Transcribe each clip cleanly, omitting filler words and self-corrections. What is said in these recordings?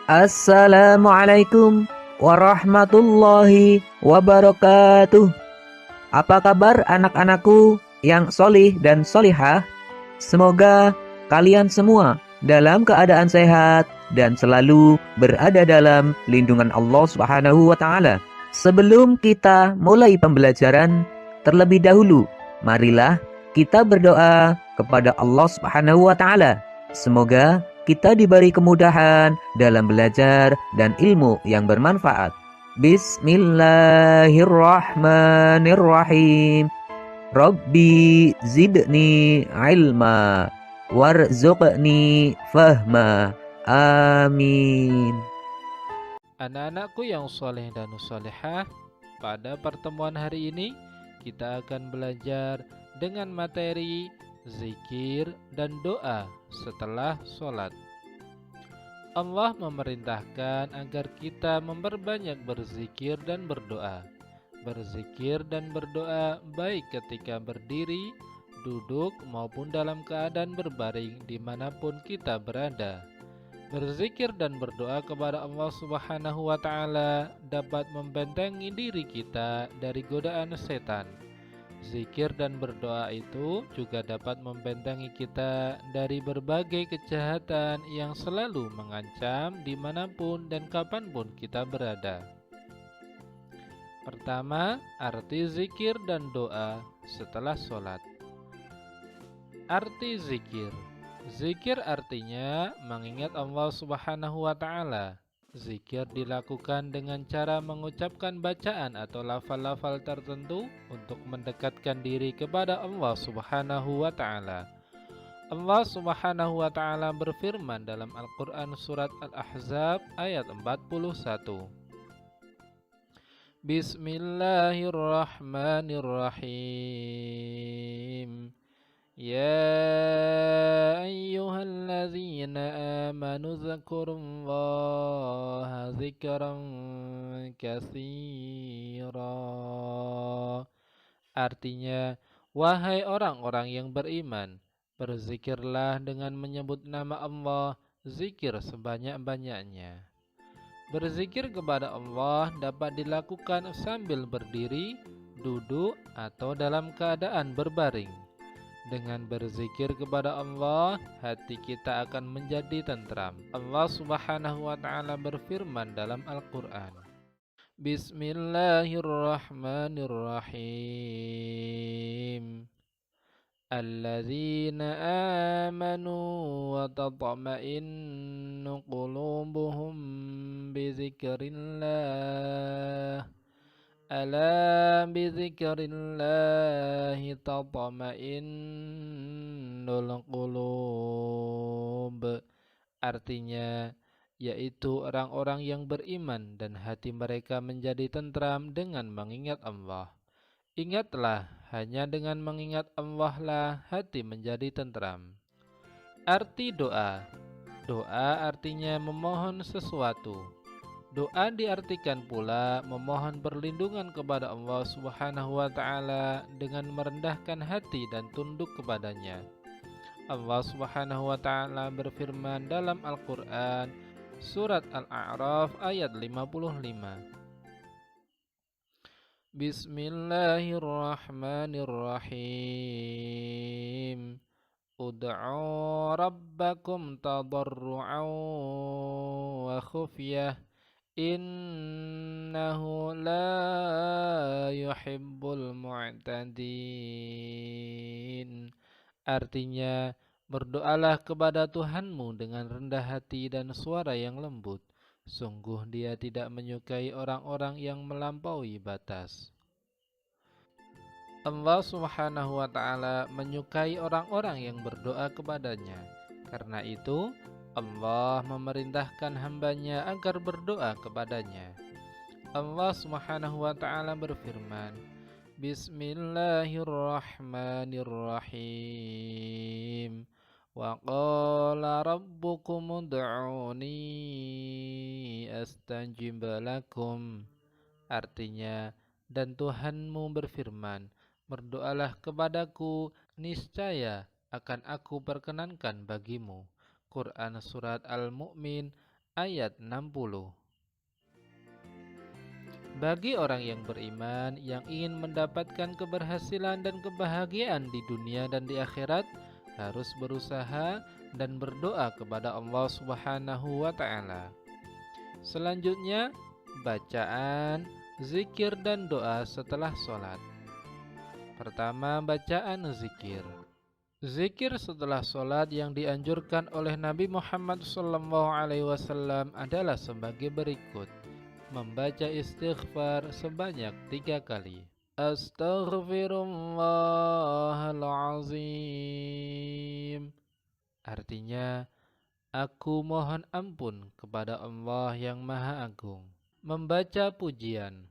Assalamualaikum warahmatullahi wabarakatuh. Apa kabar anak-anakku yang solih dan solihah? Semoga kalian semua dalam keadaan sehat dan selalu berada dalam lindungan Allah Subhanahu wa taala. Sebelum kita mulai pembelajaran, terlebih dahulu marilah kita berdoa kepada Allah Subhanahu wa taala. Semoga kita diberi kemudahan dalam belajar dan ilmu yang bermanfaat. Bismillahirrahmanirrahim. Rabbi zidni ilma warzuqni fahma. Amin. Anak-anakku yang soleh dan solehah, pada pertemuan hari ini kita akan belajar dengan materi zikir dan doa setelah sholat. Allah memerintahkan agar kita memperbanyak berzikir dan berdoa. Berzikir dan berdoa baik ketika berdiri, duduk maupun dalam keadaan berbaring dimanapun kita berada. Berzikir dan berdoa kepada Allah Subhanahu wa taala dapat membentengi diri kita dari godaan setan. Zikir dan berdoa itu juga dapat membentengi kita dari berbagai kejahatan yang selalu mengancam dimanapun dan kapanpun kita berada. Pertama, arti zikir dan doa setelah sholat. Arti zikir. Zikir artinya mengingat Allah Subhanahu wa taala. Zikir dilakukan dengan cara mengucapkan bacaan atau lafal-lafal tertentu untuk mendekatkan diri kepada Allah Subhanahu wa taala. Allah Subhanahu wa taala berfirman dalam Al-Qur'an surat Al-Ahzab ayat 41. Bismillahirrahmanirrahim. Ya ayyuhalladzina amanu dzkurullaha dzikran katsira. Artinya, wahai orang-orang yang beriman, berzikirlah dengan menyebut nama Allah, zikir sebanyak-banyaknya. Berzikir kepada Allah dapat dilakukan sambil berdiri, duduk, atau dalam keadaan berbaring. Dengan berzikir kepada Allah, hati kita akan menjadi tentram. Allah Subhanahu wa taala berfirman dalam Al-Qur'an. Bismillahirrahmanirrahim. Alladzina amanu wa tatma'innu qulubuhum bizikrillah. Ala bizikrillahi tatma'innul qulub. Artinya, yaitu orang-orang yang beriman dan hati mereka menjadi tentram dengan mengingat Allah. Ingatlah, hanya dengan mengingat Allah lah hati menjadi tentram. Arti doa. Doa artinya memohon sesuatu. Doa diartikan pula memohon perlindungan kepada Allah Subhanahu wa taala dengan merendahkan hati dan tunduk kepadanya. Allah Subhanahu wa taala berfirman dalam Al-Qur'an surat Al-A'raf ayat 55. Bismillahirrahmanirrahim. Ud'u rabbakum tadarru'an wa khufyah. Innahu la yuhibbul mu'tadin. Artinya, berdoalah kepada Tuhanmu dengan rendah hati dan suara yang lembut. Sungguh Dia tidak menyukai orang-orang yang melampaui batas. Allah Subhanahu wa taala menyukai orang-orang yang berdoa kepadanya. Karena itu, Allah memerintahkan hambanya agar berdoa kepadanya. Allah Subhanahu wa taala berfirman, Bismillahirrahmanirrahim. Wa qala rabbukum ud'uni astajib lakum. Artinya, dan Tuhanmu berfirman, berdoalah kepadaku, niscaya akan aku perkenankan bagimu. Quran Surat Al-Mu'min ayat 60. Bagi orang yang beriman yang ingin mendapatkan keberhasilan dan kebahagiaan di dunia dan di akhirat, harus berusaha dan berdoa kepada Allah Subhanahu wa taala. Selanjutnya, bacaan, zikir dan doa setelah sholat. Pertama, bacaan zikir. Zikir setelah sholat yang dianjurkan oleh Nabi Muhammad SAW adalah sebagai berikut. Membaca istighfar sebanyak 3 kali. Astaghfirullahalazim. Artinya, aku mohon ampun kepada Allah yang Maha Agung. Membaca pujian.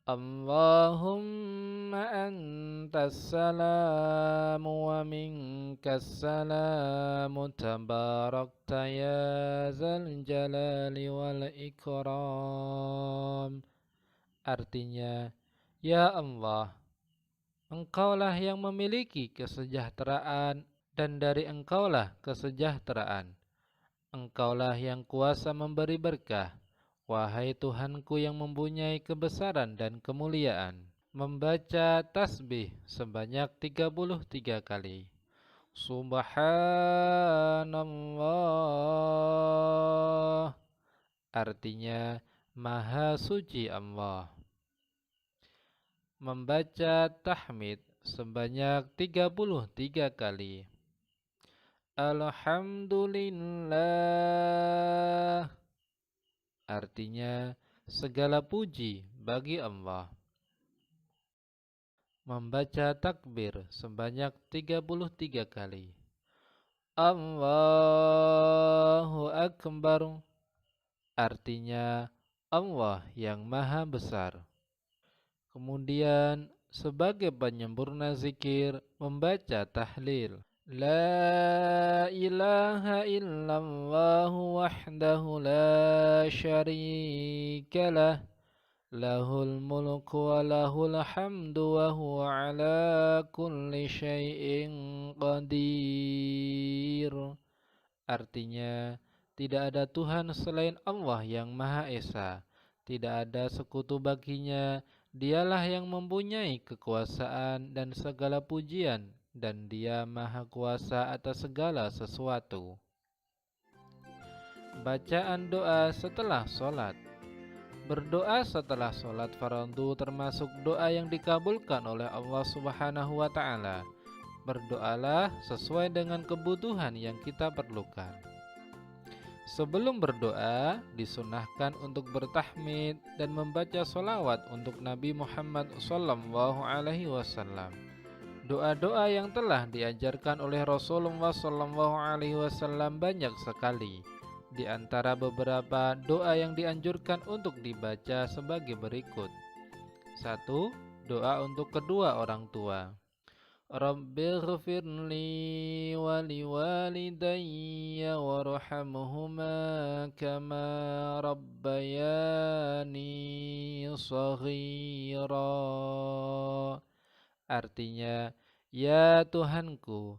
Allahumma antas salamu wa minkas salamu tabarakta ya zal jalali wal ikram. Artinya, ya Allah, Engkaulah yang memiliki kesejahteraan dan dari Engkaulah kesejahteraan. Engkaulah yang kuasa memberi berkah. Wahai Tuhanku yang mempunyai kebesaran dan kemuliaan. Membaca tasbih sebanyak 33 kali. Subhanallah. Artinya, Maha Suci Allah. Membaca tahmid sebanyak 33 kali. Alhamdulillah. Artinya, segala puji bagi Allah. Membaca takbir sebanyak 33 kali. Allahu Akbar. Artinya, Allah yang Maha Besar. Kemudian, sebagai penyempurna zikir, membaca tahlil. La ilaha illallah wahdahu la syarika lah. Lahul mulku wa lahul hamdu wa huwa ala kulli syai'in qadir. Artinya, tidak ada Tuhan selain Allah yang Maha Esa. Tidak ada sekutu baginya. Dialah yang mempunyai kekuasaan dan segala pujian, dan Dia Maha Kuasa atas segala sesuatu. Bacaan doa setelah sholat. Berdoa setelah sholat fardu termasuk doa yang dikabulkan oleh Allah Subhanahu wa taala. Berdoalah sesuai dengan kebutuhan yang kita perlukan. Sebelum berdoa, disunahkan untuk bertahmid dan membaca sholawat untuk Nabi Muhammad SAW. Doa-doa yang telah diajarkan oleh Rasulullah SAW banyak sekali. Di antara beberapa doa yang dianjurkan untuk dibaca sebagai berikut. 1. Doa untuk kedua orang tua. Rabbighfirli wa liwalidayya warhamhuma kama rabbayani shaghira. Artinya, ya Tuhanku,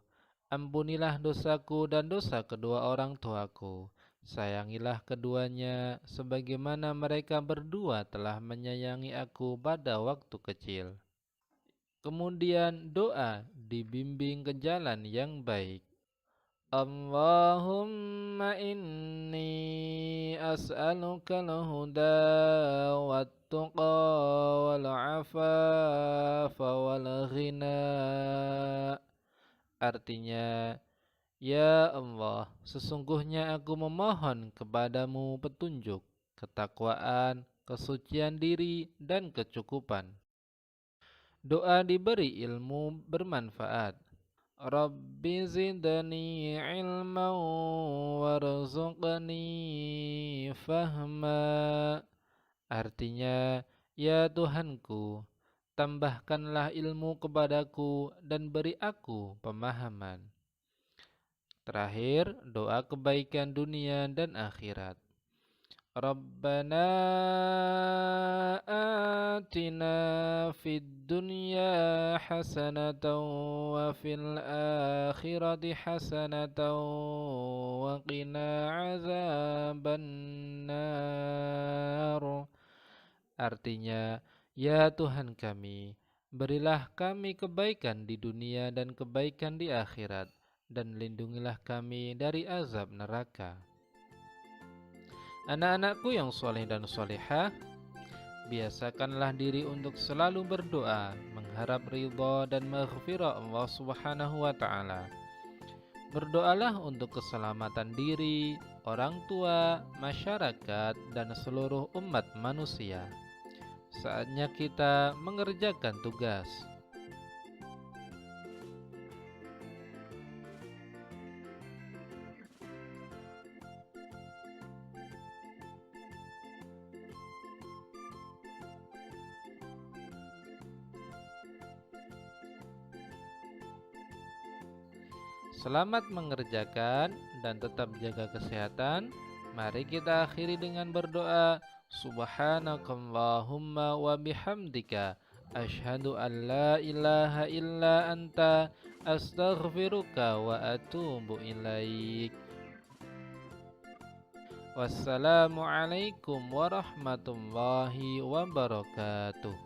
ampunilah dosaku dan dosa kedua orang tuaku. Sayangilah keduanya sebagaimana mereka berdua telah menyayangi aku pada waktu kecil. Kemudian doa dibimbing ke jalan yang baik. Allahumma inni as'aluka al-huda wat-tuqa wal-afafa wal-ghina. Artinya, ya Allah, sesungguhnya aku memohon kepadamu petunjuk, ketakwaan, kesucian diri, dan kecukupan. Doa diberi ilmu bermanfaat. Rabbi zidni ilman warzuqni fahma. Artinya, ya Tuhanku, tambahkanlah ilmu kepadaku dan beri aku pemahaman. Terakhir, doa kebaikan dunia dan akhirat. Rabbana atina fid dunya hasanatan wa fil akhirati hasanatan wa qina azabannar. Artinya, ya Tuhan kami, berilah kami kebaikan di dunia dan kebaikan di akhirat, dan lindungilah kami dari azab neraka. Anak-anakku yang soleh dan solehah, biasakanlah diri untuk selalu berdoa, mengharap ridha dan maghfirah Allah Subhanahu wa Ta'ala. Berdoalah untuk keselamatan diri, orang tua, masyarakat, dan seluruh umat manusia. Saatnya kita mengerjakan tugas. Selamat mengerjakan dan tetap jaga kesehatan. Mari kita akhiri dengan berdoa. Subhanakallahumma wa bihamdika asyhadu an la ilaha illa anta astaghfiruka wa atubu ilaik. Wassalamualaikum warahmatullahi wabarakatuh.